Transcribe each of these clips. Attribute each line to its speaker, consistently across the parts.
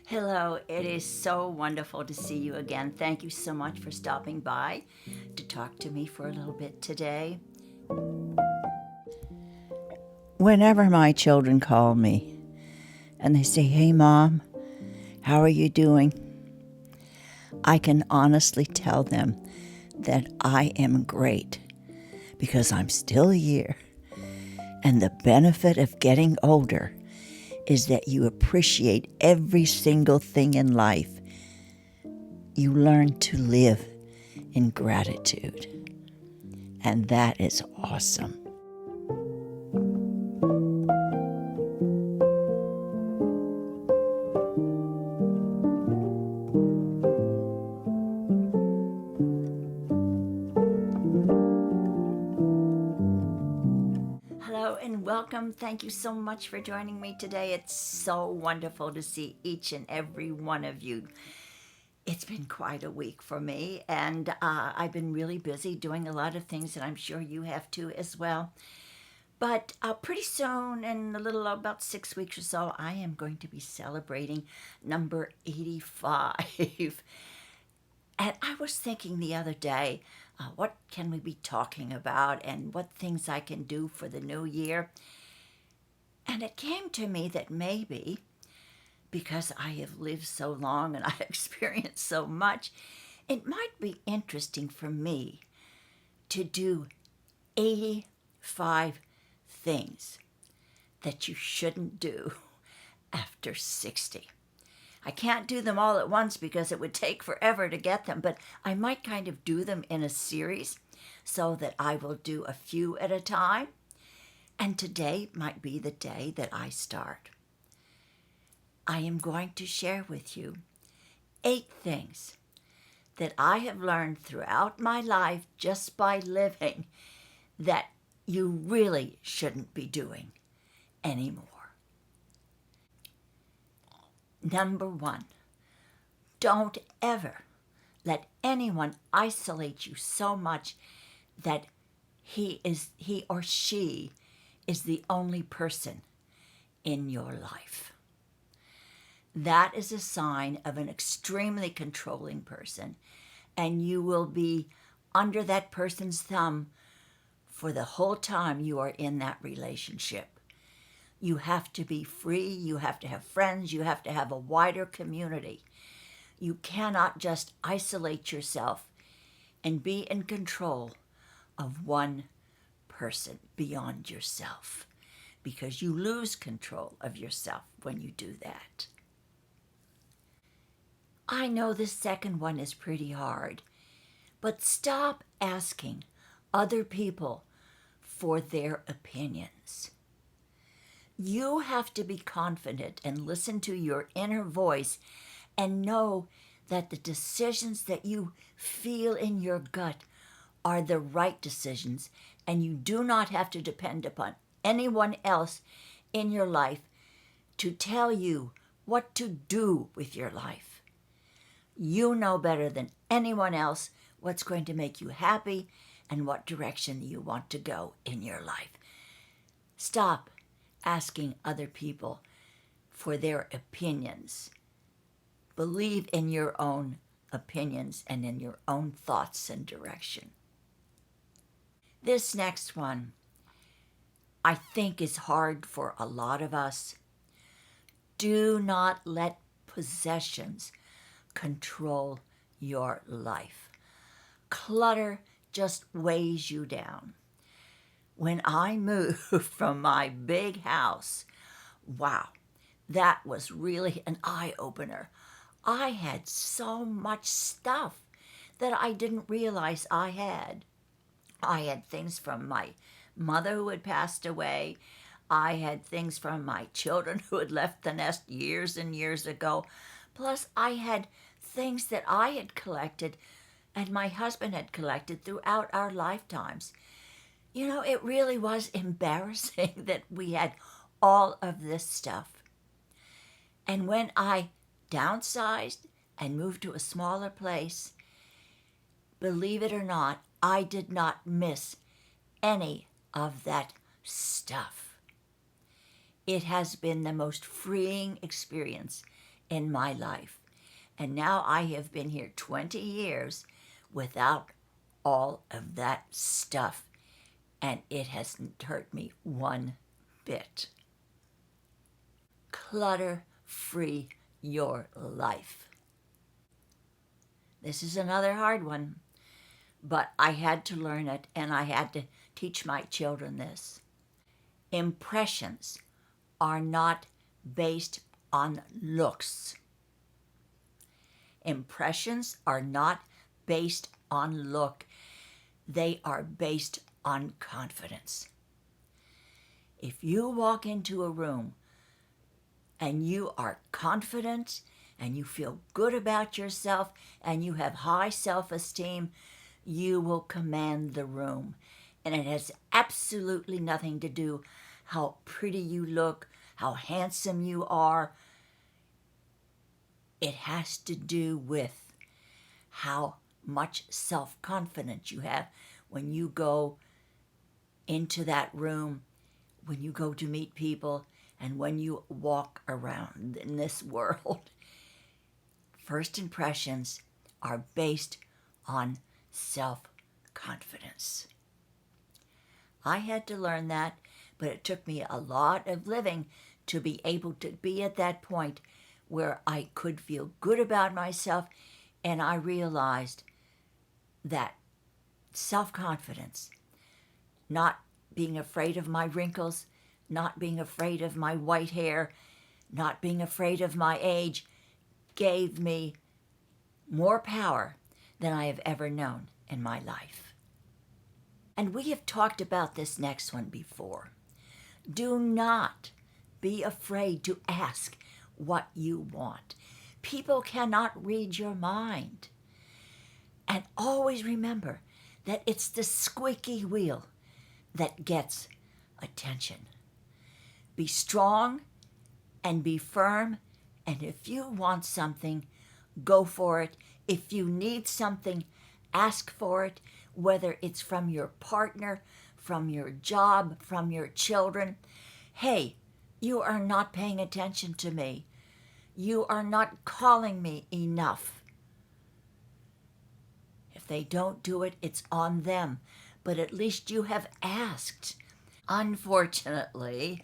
Speaker 1: Hello, it is so wonderful to see you again. Thank you so much for stopping by to talk to me for a little bit today. Whenever my children call me and they say, "Hey, Mom, how are you doing?" I can honestly tell them that I am great because I'm still here. And the benefit of getting older is that you appreciate every single thing in life. You learn to live in gratitude. And that is awesome. Hello and welcome. Thank you so much for joining me today. It's so wonderful to see each and every one of you. It's been quite a week for me, and I've been really busy doing a lot of things, and I'm sure you have too as well. But pretty soon, in a little about 6 weeks or so, I am going to be celebrating number 85. And I was thinking the other day, what can we be talking about and what things I can do for the new year? And it came to me that maybe because I have lived so long and I've experienced so much, it might be interesting for me to do 85 things that you shouldn't do after 60. I can't do them all at once because it would take forever to get them, but I might kind of do them in a series so that I will do a few at a time. And today might be the day that I start. I am going to share with you 8 things that I have learned throughout my life just by living that you really shouldn't be doing anymore. Number 1, don't ever let anyone isolate you so much that he or she is the only person in your life. That is a sign of an extremely controlling person, and you will be under that person's thumb for the whole time you are in that relationship. You have to be free, you have to have friends, you have to have a wider community. You cannot just isolate yourself and be in control of one person beyond yourself, because you lose control of yourself when you do that. I know the second one is pretty hard, but stop asking other people for their opinions. You have to be confident and listen to your inner voice and know that the decisions that you feel in your gut are the right decisions, and you do not have to depend upon anyone else in your life to tell you what to do with your life. You know better than anyone else what's going to make you happy and what direction you want to go in your life. Stop asking other people for their opinions. Believe in your own opinions and in your own thoughts and direction. This next one, I think, is hard for a lot of us. Do not let possessions control your life. Clutter just weighs you down. When I moved from my big house, wow, that was really an eye-opener. I had so much stuff that I didn't realize I had. I had things from my mother who had passed away. I had things from my children who had left the nest years and years ago. Plus, I had things that I had collected and my husband had collected throughout our lifetimes. You know, it really was embarrassing that we had all of this stuff. And when I downsized and moved to a smaller place, believe it or not, I did not miss any of that stuff. It has been the most freeing experience in my life. And now I have been here 20 years without all of that stuff, and it hasn't hurt me one bit. Clutter-free your life. This is another hard one, but I had to learn it, and I had to teach my children this. Impressions are not based on looks. Impressions are not based on look. They are based on confidence. If you walk into a room and you are confident and you feel good about yourself and you have high self-esteem, you will command the room. And it has absolutely nothing to do how pretty you look, how handsome you are. It has to do with how much self-confidence you have when you go into that room, when you go to meet people, and when you walk around in this world. First impressions are based on self-confidence. I had to learn that, but it took me a lot of living to be able to be at that point where I could feel good about myself, and I realized that self-confidence, not being afraid of my wrinkles, not being afraid of my white hair, not being afraid of my age, gave me more power than I have ever known in my life. And we have talked about this next one before. Do not be afraid to ask what you want. People cannot read your mind. And always remember that it's the squeaky wheel that gets attention. Be strong and be firm, and if you want something, go for it. If you need something, ask for it, whether it's from your partner, from your job, from your children. Hey, you are not paying attention to me. You are not calling me enough. If they don't do it, it's on them. But at least you have asked. Unfortunately,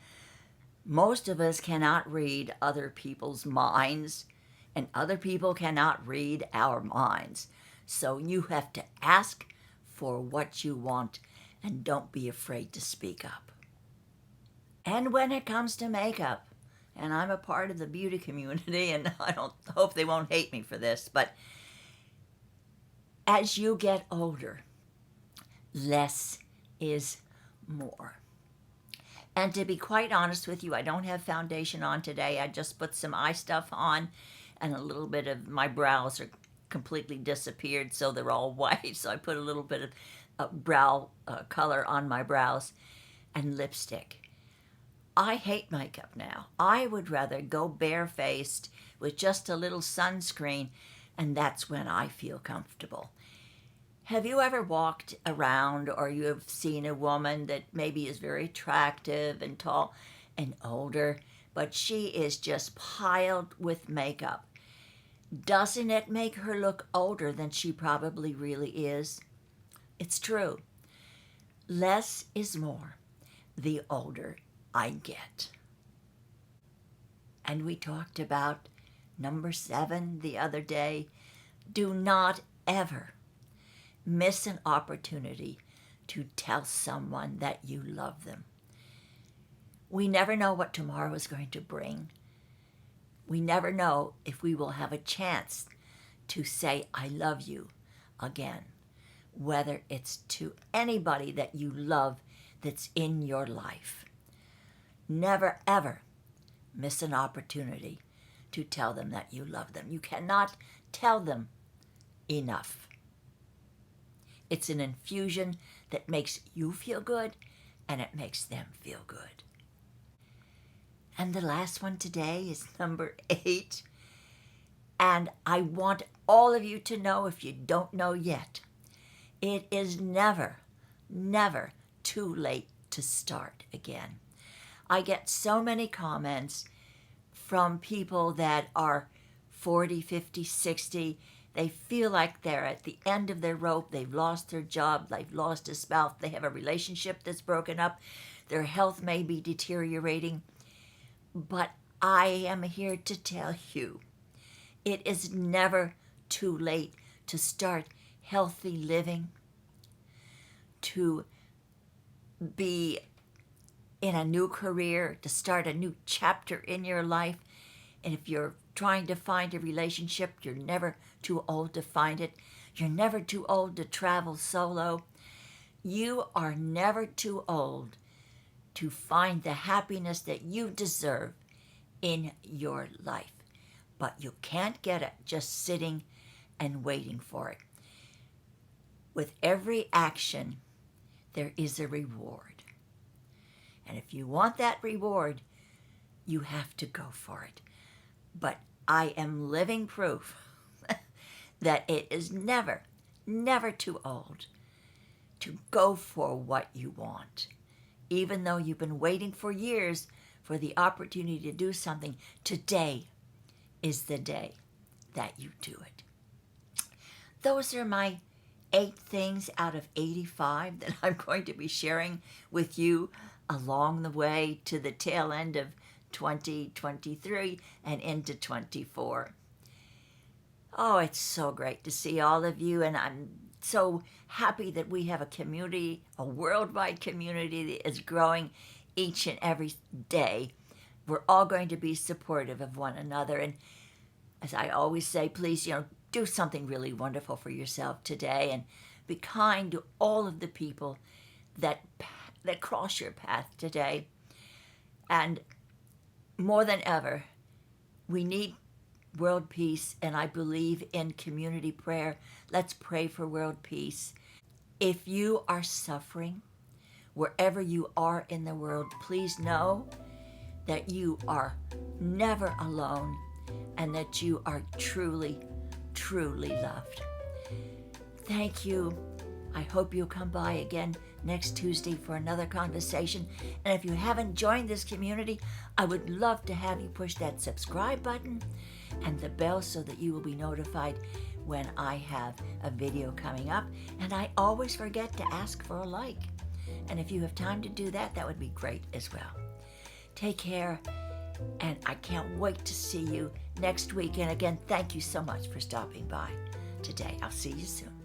Speaker 1: most of us cannot read other people's minds, and other people cannot read our minds. So you have to ask for what you want, and don't be afraid to speak up. And when it comes to makeup, and I'm a part of the beauty community, and I don't hope they won't hate me for this, but as you get older, less is more. And to be quite honest with you, I don't have foundation on today. I just put some eye stuff on, and a little bit of my brows are completely disappeared, so they're all white. So I put a little bit of brow color on my brows and lipstick. I hate makeup now. I would rather go barefaced with just a little sunscreen, and that's when I feel comfortable. Have you ever walked around, or you have seen a woman that maybe is very attractive and tall and older, but she is just piled with makeup? Doesn't it make her look older than she probably really is? It's true. Less is more the older I get. And we talked about number 7 the other day. Do not ever miss an opportunity to tell someone that you love them. We never know what tomorrow is going to bring. We never know if we will have a chance to say, I love you again, whether it's to anybody that you love that's in your life. Never, ever miss an opportunity to tell them that you love them. You cannot tell them enough. It's an infusion that makes you feel good, and it makes them feel good. And the last one today is number 8. And I want all of you to know, if you don't know yet, it is never, never too late to start again. I get so many comments from people that are 40, 50, 60. They feel like they're at the end of their rope. They've lost their job. They've lost a spouse. They have a relationship that's broken up. Their health may be deteriorating. But I am here to tell you, it is never too late to start healthy living, to be in a new career, to start a new chapter in your life. And if you're trying to find a relationship, you're never too old to find it. You're never too old to travel solo. You are never too old to find the happiness that you deserve in your life. But you can't get it just sitting and waiting for it. With every action, there is a reward. And if you want that reward, you have to go for it. But I am living proof that it is never, never too old to go for what you want. Even though you've been waiting for years for the opportunity to do something, today is the day that you do it. Those are my 8 things out of 85 that I'm going to be sharing with you along the way to the tail end of 2023 and into 24. Oh, it's so great to see all of you, and I'm so happy that we have a community, a worldwide community that is growing each and every day. We're all going to be supportive of one another, and as I always say, please, do something really wonderful for yourself today, and be kind to all of the people that cross your path today. And more than ever, we need world peace, and I believe in community prayer. Let's pray for world peace. If you are suffering, wherever you are in the world, please know that you are never alone and that you are truly, truly loved. Thank you. I hope you'll come by again next Tuesday for another conversation. And if you haven't joined this community, I would love to have you push that subscribe button and the bell so that you will be notified when I have a video coming up. And I always forget to ask for a like. And if you have time to do that, that would be great as well. Take care, and I can't wait to see you next week. And again, thank you so much for stopping by today. I'll see you soon.